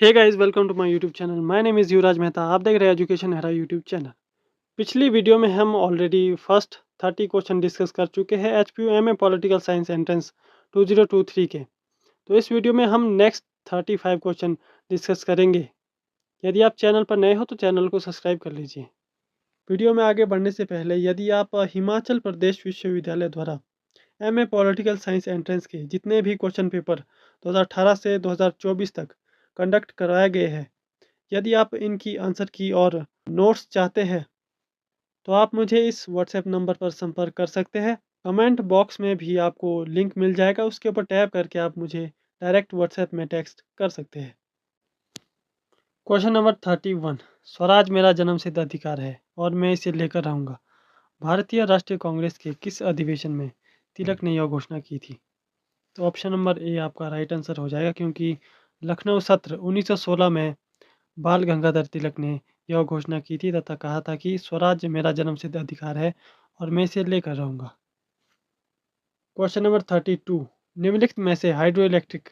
Hey guys, welcome to my YouTube channel. My name is Yuvraj Mehta. आप देख रहे हैं एजुकेशन हेरा यूट्यूब चैनल। पिछली वीडियो में हम ऑलरेडी फर्स्ट 30 क्वेश्चन डिस्कस कर चुके हैं HPU MA political science entrance 2023 के। तो इस वीडियो में हम नेक्स्ट 35 क्वेश्चन डिस्कस करेंगे। यदि आप चैनल पर नए हो तो चैनल को सब्सक्राइब कर लीजिए। वीडियो में आगे बढ़ने से पहले यदि आप हिमाचल प्रदेश विश्वविद्यालय द्वारा एमए पॉलिटिकल साइंस एंट्रेंस के जितने भी क्वेश्चन पेपर 2018 से 2024 तक कंडक्ट करवाए गए हैं, यदि आप इनकी आंसर की और नोट्स चाहते हैं तो आप मुझे इस व्हाट्सएप नंबर पर संपर्क कर सकते हैं। कमेंट बॉक्स में भी आपको लिंक मिल जाएगा, उसके ऊपर टैप करके आप मुझे डायरेक्ट व्हाट्सएप में टेक्स्ट कर सकते हैं। Question number 31। स्वराज मेरा जन्मसिद्ध अधिकार है और मैं इसे लेकर रहूँगा। भारतीय राष्ट्रीय कांग्रेस के किस अधिवेशन में तिलक ने यह घोषणा की थी? तो ऑप्शन नंबर ए आपका राइट आंसर हो जाएगा, क्योंकि लखनऊ सत्र 1916 में बाल गंगाधर तिलक ने यह घोषणा की थी तथा कहा था कि स्वराज मेरा जन्मसिद्ध अधिकार है और मैं इसे लेकर रहूंगा। Question number 32। निम्नलिखित में से hydro electric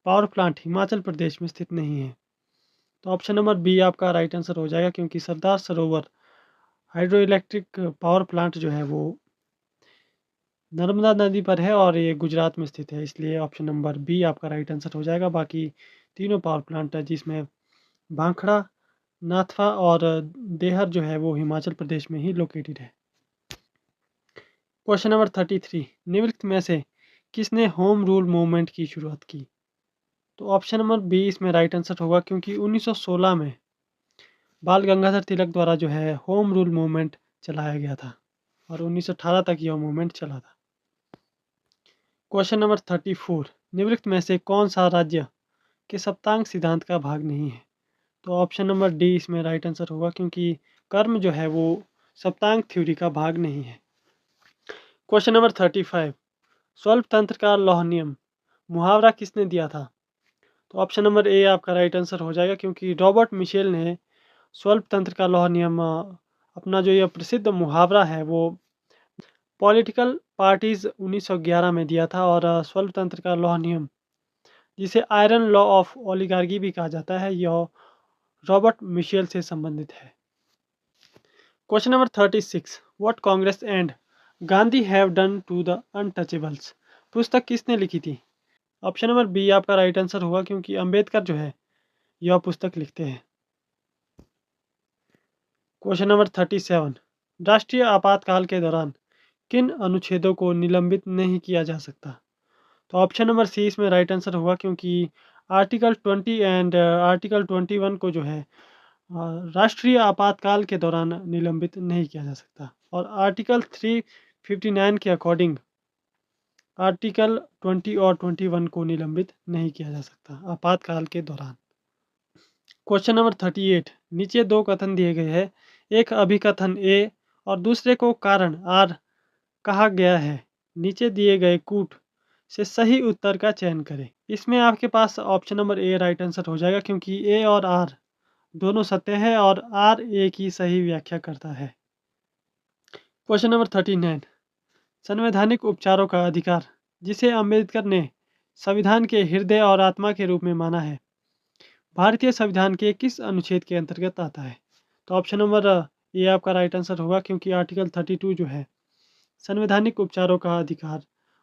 power plant Himachal Pradesh में स्थित नहीं है। तो ऑप्शन नंबर बी आपका राइट आंसर हो जाएगा, क्योंकि Sardar Sarovar hydro electric power plant जो है वो नर्मदा नदी पर है और ये गुजरात में स्थित है, इसलिए ऑप्शन नंबर बी आपका राइट आंसर हो जाएगा। बाकी तीनों पावर प्लांट है जिसमें भांखड़ा, नाथपा और देहर जो है वो हिमाचल प्रदेश में ही लोकेटेड है। Question number 33। निम्नलिखित में से किसने होम रूल मूवमेंट की शुरुआत की? तो ऑप्शन नंबर बी इसमें राइट आंसर होगा, क्योंकि 1916 में बाल गंगाधर तिलक द्वारा जो है होम रूल मूवमेंट चलाया गया था और 1918 तक यह मूवमेंट चला था। Question number 34। निम्नलिखित में से कौन सा राज्य के सप्तांग सिद्धांत का भाग नहीं है? तो ऑप्शन नंबर डी इसमें राइट आंसर होगा, क्योंकि कर्म जो है वो सप्तांग थ्योरी का भाग नहीं है। Question number 35। स्वल्प तंत्र का लौह नियम मुहावरा किसने दिया था? तो ऑप्शन नंबर ए आपका राइट आंसर हो जाएगा, क्योंकि रॉबर्ट मिशेल ने स्वल्प तंत्र का लौह नियम अपना जो यह प्रसिद्ध मुहावरा है वो पॉलिटिकल पार्टीज 1911 में दिया था। और स्वल्प तंत्र का लौह नियम, जिसे आयरन लॉ ऑफ ओलिगार्की भी कहा जाता है, यह रॉबर्ट मिशेल से संबंधित है। Question number 36। What Congress and Gandhi have done to the untouchables पुस्तक किसने लिखी थी? ऑप्शन नंबर बी आपका राइट आंसर होगा, क्योंकि अंबेडकर जो है यह पुस्तक लिखते हैं। Question number 37। राष्ट्रीय आपातकाल के दौरान किन अनुच्छेदों को निलंबित नहीं किया जा सकता? तो ऑप्शन नंबर सी इसमें राइट आंसर होगा, क्योंकि आर्टिकल 20 एंड आर्टिकल 21 को जो है राष्ट्रीय आपातकाल के दौरान निलंबित नहीं किया जा सकता। और आर्टिकल 359 के अकॉर्डिंग आर्टिकल 20 और 21 को निलंबित नहीं किया जा सकता आपातकाल के दौरान। Question number 38। नीचे दो कथन दिए गए हैं, एक अभिकथन ए और दूसरे को कारण आर कहा गया है। नीचे दिए गए कूट से सही उत्तर का चयन करें। इसमें आपके पास option number A right answer हो जाएगा, क्योंकि ए और आर दोनों सत्य है और आर ए की सही व्याख्या करता है। Question number 39। संवैधानिक उपचारों का अधिकार, जिसे अंबेडकर ने संविधान के हृदय और आत्मा के रूप में माना है, भारतीय संविधान के किस अनुच्छेद के अंतर्गत आता है? तो ऑप्शन नंबर ए आपका राइट आंसर होगा, क्योंकि आर्टिकल 32 जो है संवैधानिक उपचारों का अधिकार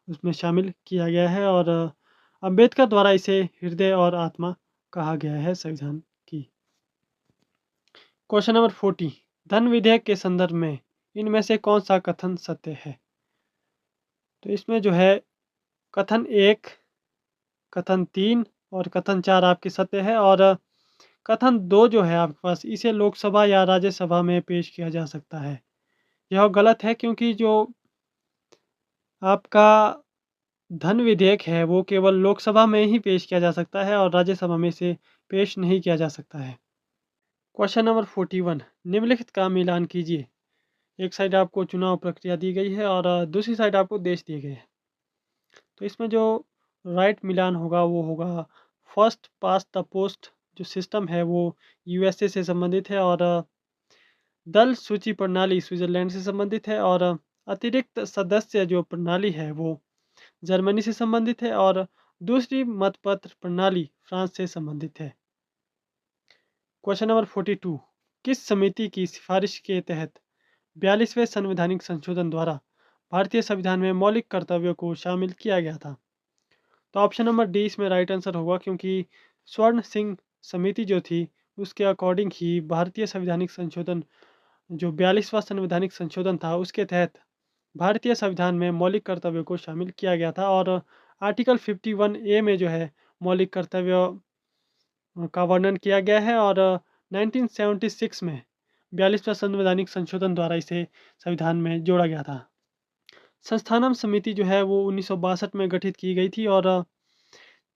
उसमें शामिल किया गया है और अंबेडकर द्वारा इसे हृदय और आत्मा कहा गया है संविधान की। Question number 40। धन विधेयक के संदर्भ में इनमें से कौन सा कथन सत्य है? तो इसमें जो है कथन 1, कथन 3 और कथन 4 आपके सत्य है। और कथन 2 जो है आपके पास, इसे लोकसभा या राज्यसभा में पेश किया जा सकता है, यह गलत है, क्योंकि जो आपका धन विधेयक है वो केवल लोकसभा में ही पेश किया जा सकता है और राज्यसभा में इसे पेश नहीं किया जा सकता है। Question number 41। निम्नलिखित का मिलान कीजिए। एक साइड आपको चुनाव प्रक्रिया दी गई है और दूसरी साइड आपको देश दिए गए हैं। तो इसमें जो राइट मिलान होगा वो होगा फर्स्ट पास्ट द पोस्ट। जो सिस्टम है वो यूएसए से संबंधित है और दल सूची प्रणाली स्विट्जरलैंड से संबंधित है और अतिरिक्त सदस्य जो प्रणाली है वो जर्मनी से संबंधित है और दूसरी मतपत्र प्रणाली फ्रांस से संबंधित है। क्वेश्चन नंबर 42, किस समिति की सिफारिश के तहत 42वें संवैधानिक संशोधन द्वारा भारतीय संविधान में मौलिक कर्तव्यों को शामिल किया गया था? तो ऑप्शन नंबर डी इसमें राइट आंसर होगा, क्योंकि स्वर्ण सिंह समिति जो थी उसके अकॉर्डिंग ही भारतीय संवैधानिक संशोधन, जो 42वां संवैधानिक संशोधन था, उसके तहत भारतीय संविधान में मौलिक कर्तव्यों को शामिल किया गया था। और आर्टिकल 51A में जो है मौलिक कर्तव्य का वर्णन किया गया है, और 1976 में 42वां संवैधानिक संशोधन द्वारा इसे संविधान में जोड़ा गया था। संस्थानम समिति जो है वो 1962 में गठित की गई थी, और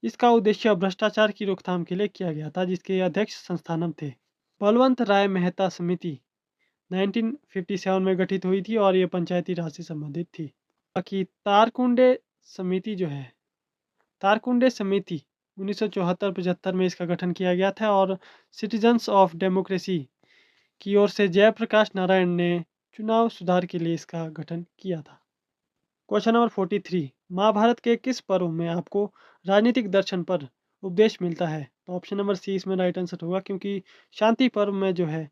इसका उद्देश्य भ्रष्टाचार की रोकथाम के लिए किया गया था, जिसके अध्यक्ष संस्थानम थे। बलवंत राय मेहता समिति 1957 में गठित हुई थी, और ये पंचायती राज से संबंधित थी। बाकी तारकुंडे समिति जो है, तारकुंडे समिति 1974-75 में इसका गठन किया गया था, और सिटीजन्स ऑफ डेमोक्रेसी की ओर से जयप्रकाश नारायण ने चुनाव सुधार के लिए इसका गठन किया था। क्वेश्चन नंबर 43, महाभारत के किस पर्व में आपको राजनीतिक दर्शन पर उपदेश मिलता है? तो ऑप्शन नंबर सी इसमें राइट आंसर होगा, क्योंकि शांति पर्व में जो है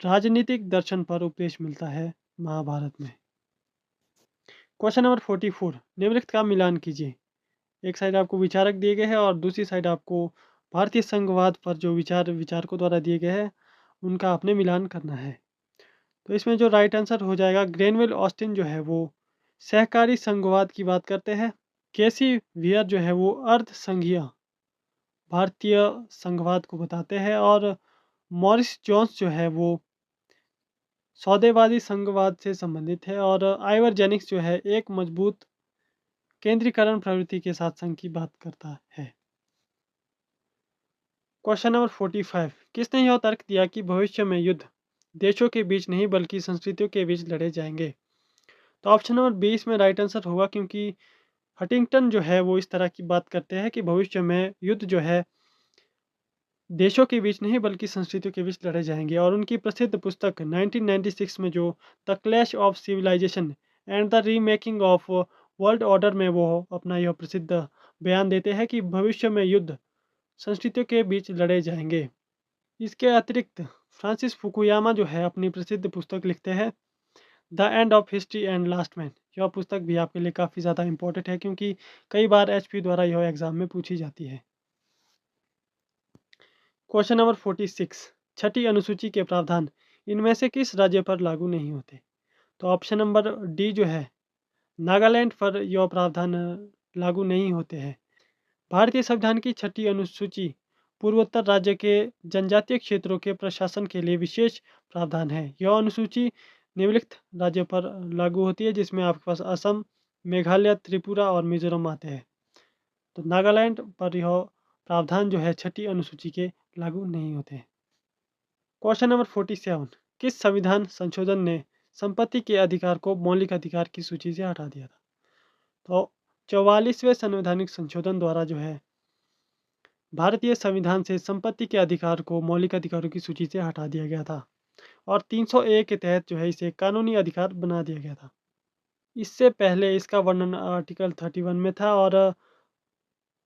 राजनीतिक दर्शन पर उपदेश मिलता है महाभारत में। क्वेश्चन नंबर 44, निम्नलिखित का मिलान कीजिए। एक साइड आपको विचारक दिए गए हैं, और दूसरी साइड आपको भारतीय संघवाद पर जो विचारकों द्वारा दिए गए हैं उनका आपने मिलान करना है। तो इसमें जो राइट आंसर हो जाएगा, ग्रेनवेल ऑस्टिन जो है वो सहकारी संघवाद की बात करते हैं। केसी वियर जो है वो अर्ध संघीय भारतीय संघवाद को बताते हैं, और मॉरिस जोन्स जो है वो सौदेबाजी संघवाद से संबंधित है, और आइवर जेनिक्स जो है एक मजबूत केंद्रीकरण प्रवृत्ति के साथ संघ की बात करता है। क्वेश्चन नंबर 45, किसने यह तर्क दिया कि भविष्य में युद्ध देशों के बीच नहीं बल्कि संस्कृतियों के बीच लड़े जाएंगे? तो ऑप्शन नंबर 20 में राइट आंसर होगा, क्योंकि हटिंगटन जो है वो इस तरह की बात करते हैं कि भविष्य में युद्ध जो है देशों के बीच नहीं बल्कि संस्कृतियों के बीच लड़े जाएंगे। और उनकी प्रसिद्ध पुस्तक 1996 में जो the clash of civilization and the remaking of world order में वो अपना यह प्रसिद्ध बयान देते हैं कि भविष्य में युद्ध संस्कृतियों के बीच लड़े जाएंगे। इसके अतिरिक्त फ्रांसिस फुकुयामा जो है अपनी प्रसिद्ध पुस्तक लिखते हैं the end of history and last man. यह पुस्तक भी आपके लिए काफ़ी ज़्यादा इंपॉर्टेंट है, क्योंकि कई बार HP द्वारा यह एग्जाम में पूछी जाती है। क्वेश्चन नंबर 46, छठी अनुसूची के प्रावधान इनमें से किस राज्य पर लागू नहीं होते? तो ऑप्शन नंबर डी जो है नागालैंड पर यह प्रावधान लागू नहीं होते हैं। भारतीय संविधान की छठी अनुसूची पूर्वोत्तर राज्य के जनजातीय क्षेत्रों के प्रशासन के लिए विशेष प्रावधान है। यह अनुसूची निम्नलिखित राज्यों पर लागू होती है, जिसमें आपके पास असम, मेघालय, त्रिपुरा और मिजोरम आते हैं। तो नागालैंड पर यह प्रावधान जो है छठी अनुसूची के लागू नहीं होते हैं। क्वेश्चन नंबर 47, किस संविधान संशोधन ने संपत्ति के अधिकार को मौलिक अधिकार की सूची से हटा दिया था? तो 44वें संवैधानिक संशोधन द्वारा जो है भारतीय संविधान से संपत्ति के अधिकार को मौलिक अधिकारों की सूची से हटा दिया गया था, और 300A के तहत जो है इसे कानूनी अधिकार बना दिया गया था। इससे पहले इसका वर्णन आर्टिकल 31 में था, और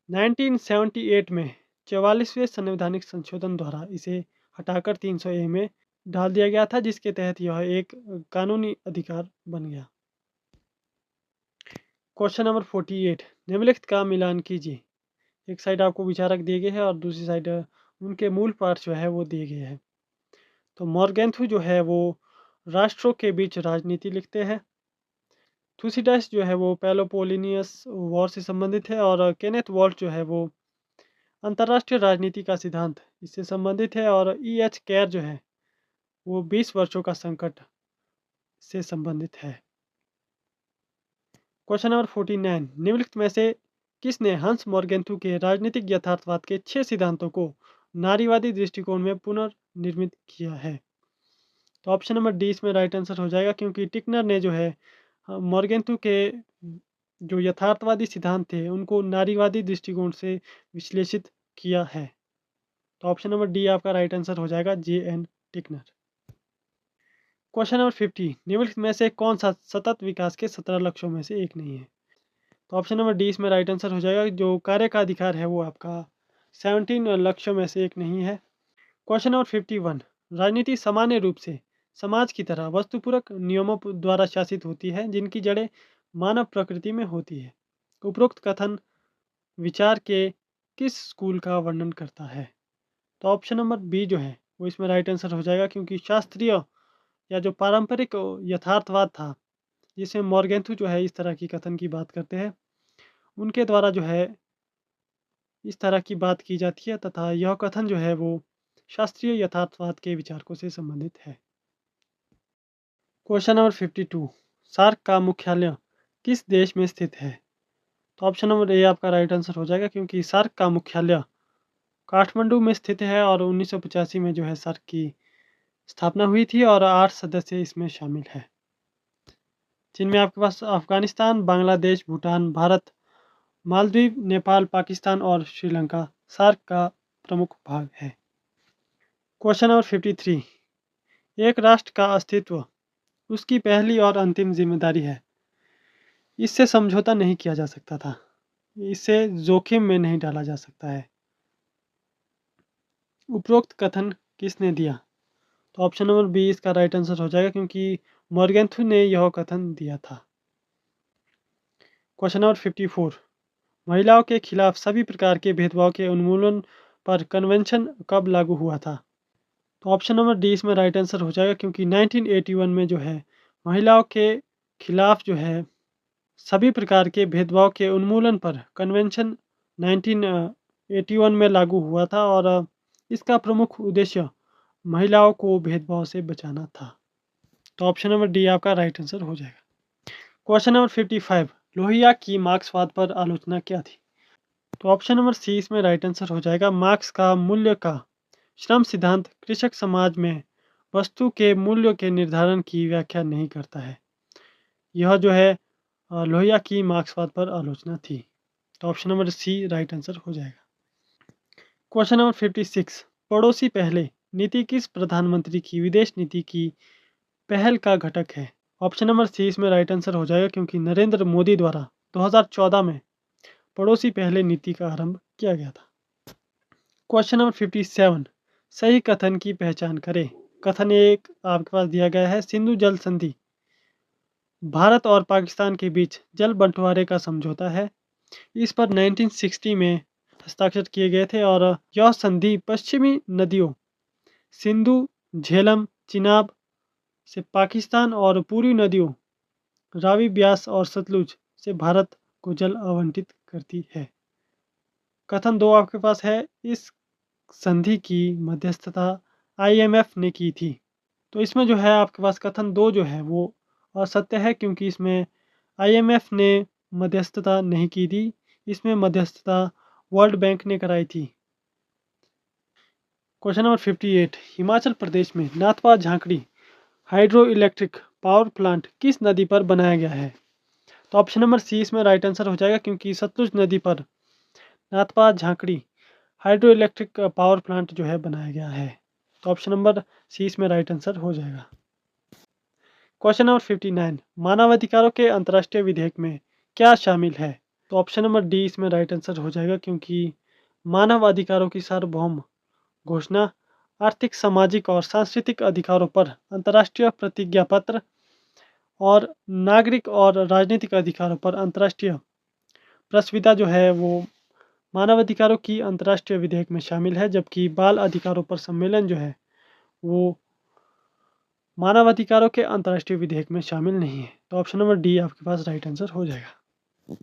1978 में 44वें संवैधानिक संशोधन द्वारा इसे हटाकर 300A में डाल दिया गया था, जिसके तहत यह एक कानूनी अधिकार बन गया। क्वेश्चन नंबर 48, निम्नलिखित का मिलान कीजिए। एक साइड आपको विचारक दिए गए हैं, और दूसरी साइड उनके मूल पाठ जो है वो दिए गए हैं। तो मॉर्गेंथु जो है वो राष्ट्रों के बीच राजनीति लिखते हैं। थुसिडाइस जो है वो पेलोपोलिनियस वॉर से संबंधित है, और केनेथ वॉल्ट जो है वो अंतर्राष्ट्रीय राजनीति का सिद्धांत इससे संबंधित है, और EH केयर जो है वो 20 वर्षों का संकट से संबंधित है। क्वेश्चन नंबर 49, निम्नलिखित में से किसने हंस मॉर्गेंथु के राजनीतिक यथार्थवाद के 6 सिद्धांतों को नारीवादी दृष्टिकोण में पुनर्निर्मित किया है? तो ऑप्शन नंबर डी इसमें राइट आंसर हो जाएगा, क्योंकि टिकनर ने जो है मॉर्गेंथु के जो यथार्थवादी सिद्धांत थे उनको नारीवादी दृष्टिकोण से विश्लेषित किया है। तो ऑप्शन नंबर डी आपका राइट आंसर हो जाएगा, JN टिकनर। क्वेश्चन नंबर 50, निम्नलिखित में से कौन सा सतत विकास के 17 लक्ष्यों में से एक नहीं है? तो ऑप्शन नंबर डी इसमें राइट आंसर हो जाएगा, जो कार्य का अधिकार है वो आपका 17 लक्ष्यों में से एक नहीं है। क्वेश्चन नंबर 51, राजनीति सामान्य रूप से समाज की तरह वस्तुपूरक नियमों द्वारा शासित होती है जिनकी जड़ें मानव प्रकृति में होती है। उपरोक्त कथन विचार के किस स्कूल का वर्णन करता है? तो ऑप्शन नंबर बी जो है वो इसमें राइट आंसर हो जाएगा, क्योंकि शास्त्रीय या जो पारंपरिक यथार्थवाद था, जिसमें मॉर्गेंथु जो है इस तरह की कथन की बात करते हैं, उनके द्वारा जो है इस तरह की बात की जाती है, तथा यह कथन जो है वो शास्त्रीय यथार्थवाद के विचारकों से संबंधित है। क्वेश्चन नंबर 52, सार्क का मुख्यालय किस देश में स्थित है? तो ऑप्शन नंबर ए आपका राइट आंसर हो जाएगा, क्योंकि सार्क का मुख्यालय काठमांडू में स्थित है और 1985 में जो है सार्क की स्थापना हुई थी और 8 सदस्य इसमें शामिल है, जिनमें आपके पास अफगानिस्तान, बांग्लादेश, भूटान, भारत, मालदीव, नेपाल, पाकिस्तान और श्रीलंका सार्क का प्रमुख भाग है। क्वेश्चन नंबर 53, एक राष्ट्र का अस्तित्व उसकी पहली और अंतिम जिम्मेदारी है। इससे समझौता नहीं किया जा सकता था, इसे जोखिम में नहीं डाला जा सकता है। उपरोक्त कथन किसने दिया? तो ऑप्शन नंबर बी इसका राइट आंसर हो जाएगा, क्योंकि मॉर्गेंथु ने यह कथन दिया था। क्वेश्चन नंबर 54, महिलाओं के खिलाफ सभी प्रकार के भेदभाव के उन्मूलन पर कन्वेंशन कब लागू हुआ था? तो ऑप्शन नंबर डी इसमें राइट आंसर हो जाएगा, क्योंकि 1981 में जो है महिलाओं के खिलाफ जो है सभी प्रकार के भेदभाव के उन्मूलन पर कन्वेंशन 1981 में लागू हुआ था और इसका प्रमुख उद्देश्य महिलाओं को भेदभाव से बचाना था। तो ऑप्शन नंबर डी आपका राइट आंसर हो जाएगा। क्वेश्चन नंबर 55, लोहिया की मार्क्सवाद पर आलोचना क्या थी? तो ऑप्शन नंबर सी इसमें राइट आंसर हो जाएगा। मार्क्स का मूल्य का श्रम सिद्धांत कृषक समाज में वस्तु के मूल्य के निर्धारण की व्याख्या नहीं करता है। यह जो है लोहिया की मार्क्सवाद पर आलोचना थी। तो option number C right answer हो जाएगा। क्वेश्चन नंबर 56, पड़ोसी पहले नीति किस प्रधानमंत्री की विदेश नीति की पहल का घटक है? ऑप्शन नंबर सी इसमें राइट आंसर हो जाएगा, क्योंकि नरेंद्र मोदी द्वारा 2014 में पड़ोसी पहले नीति का आरंभ किया गया था। क्वेश्चन नंबर 57, सही कथन की पहचान करें। कथन एक आपके पास दिया गया है, सिंधु जल संधि भारत और पाकिस्तान के बीच जल बंटवारे का समझौता है। इस पर 1960 में हस्ताक्षर किए गए थे और यह संधि पश्चिमी नदियों सिंधु, झेलम, चिनाब से पाकिस्तान और पूर्वी नदियों रावी, ब्यास और सतलुज से भारत को जल आवंटित करती है। कथन दो आपके पास है, इस संधि की मध्यस्थता IMF ने की थी। तो इसमें जो है आपके पास कथन दो जो है वो असत्य है, क्योंकि इसमें IMF ने मध्यस्थता नहीं की थी, इसमें मध्यस्थता वर्ल्ड बैंक ने कराई थी। क्वेश्चन नंबर 58, हिमाचल प्रदेश में Nathpa Jhakri hydro electric power plant किस नदी पर बनाया गया है? तो ऑप्शन नंबर सी इसमें राइट आंसर हो जाएगा, क्योंकि सतलुज नदी पर Nathpa Jhakri hydro electric power plant जो है बनाया गया है। तो ऑप्शन नंबर सी इसमें राइट आंसर हो जाएगा। क्वेश्चन नंबर 59, मानवाधिकारों के अंतर्राष्ट्रीय विधेयक में क्या शामिल है? तो ऑप्शन नंबर डी इसमें राइट आंसर हो जाएगा, क्योंकि मानव अधिकारों की सार्वभौम घोषणा, आर्थिक, सामाजिक और सांस्कृतिक अधिकारों पर अंतर्राष्ट्रीय प्रतिज्ञा पत्र और नागरिक और राजनीतिक अधिकारों पर अंतर्राष्ट्रीय प्रस्ताविता जो है वो मानवाधिकारों की अंतर्राष्ट्रीय विधेयक में शामिल है, जबकि बाल अधिकारों पर सम्मेलन जो है वो मानवाधिकारों के अंतर्राष्ट्रीय विधेयक में शामिल नहीं है। तो ऑप्शन नंबर डी आपके पास राइट आंसर हो जाएगा।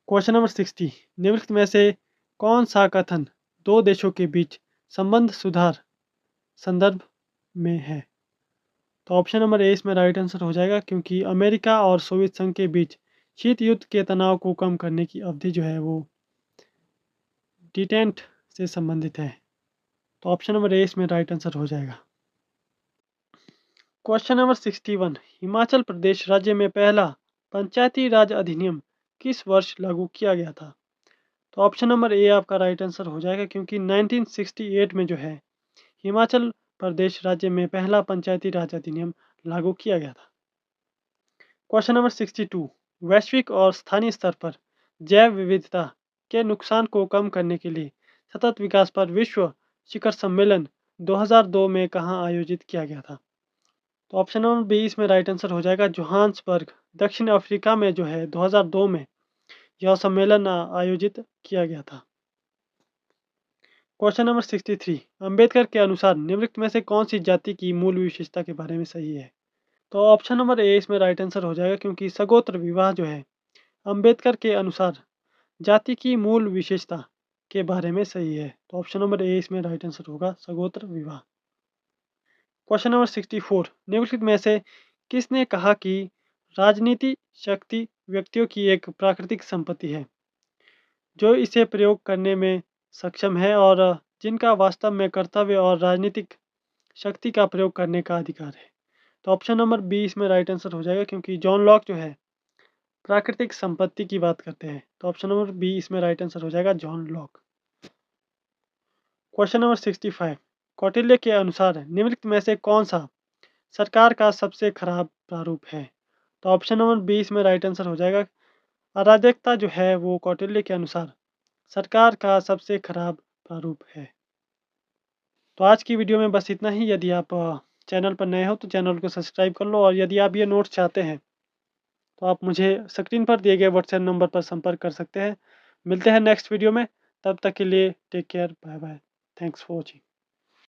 क्वेश्चन नंबर 60, निम्नलिखित में से कौन सा कथन दो देशों के बीच संबंध सुधार संदर्भ में है? तो ऑप्शन नंबर ए इसमें राइट आंसर हो जाएगा, क्योंकि अमेरिका और सोवियत संघ के बीच शीत युद्ध के तनाव को कम करने की अवधि जो है वो डिटेंट से संबंधित है। तो ऑप्शन नंबर ए इसमें राइट आंसर हो जाएगा। क्वेश्चन नंबर 61, हिमाचल प्रदेश राज्य में पहला पंचायती राज अधिनियम किस वर्ष लागू किया गया था? तो ऑप्शन नंबर ए आपका राइट आंसर हो जाएगा, क्योंकि 1968 में जो है हिमाचल प्रदेश राज्य में पहला पंचायती राज अधिनियम लागू किया गया था। क्वेश्चन नंबर 62, वैश्विक और स्थानीय स्तर पर जैव विविधता के नुकसान को कम करने के लिए सतत विकास पर विश्व शिखर सम्मेलन 2002 में कहाँ आयोजित किया गया था? तो ऑप्शन नंबर बी इसमें राइट आंसर हो जाएगा जोहान्सबर्ग, दक्षिण अफ्रीका में जो है 2002 में यह सम्मेलन आयोजित किया गया था। क्वेश्चन नंबर 63, अंबेडकर के अनुसार निम्नलिखित में से कौन सी जाति की मूल विशेषता के बारे में सही है? तो ऑप्शन नंबर ए इसमें राइट आंसर हो जाएगा, क्योंकि सगोत्र विवाह जो है अंबेडकर के अनुसार जाति की मूल विशेषता के बारे में सही है। तो ऑप्शन नंबर ए इसमें राइट आंसर होगा, सगोत्र विवाह। क्वेश्चन नंबर 64, निम्नलिखित में से किसने कहा कि राजनीति शक्ति व्यक्तियों की एक प्राकृतिक संपत्ति है जो इसे प्रयोग करने में सक्षम है और जिनका वास्तव में कर्तव्य और राजनीतिक शक्ति का प्रयोग करने का अधिकार है? तो ऑप्शन नंबर बी इसमें राइट आंसर हो जाएगा, क्योंकि जॉन लॉक जो है प्राकृतिक संपत्ति की बात करते हैं। तो ऑप्शन नंबर बी इसमें राइट आंसर हो जाएगा, John Locke. Question number 65, Kautilya के अनुसार निम्नलिखित में से कौन सा सरकार का सबसे खराब प्रारूप है? तो ऑप्शन नंबर बी इसमें राइट आंसर हो जाएगा, अराजकता जो है वो कौटिल्य के अनुसार सरकार का सबसे खराब प्रारूप है। तो आज की वीडियो में बस इतना ही। यदि आप चैनल पर नए हो तो चैनल को सब्सक्राइब कर लो, और यदि आप ये नोट्स चाहते हैं तो आप मुझे स्क्रीन पर दिए गए व्हाट्सएप नंबर पर संपर्क कर सकते हैं। मिलते हैं नेक्स्ट वीडियो में, तब तक के लिए take care, bye bye, thanks for watching.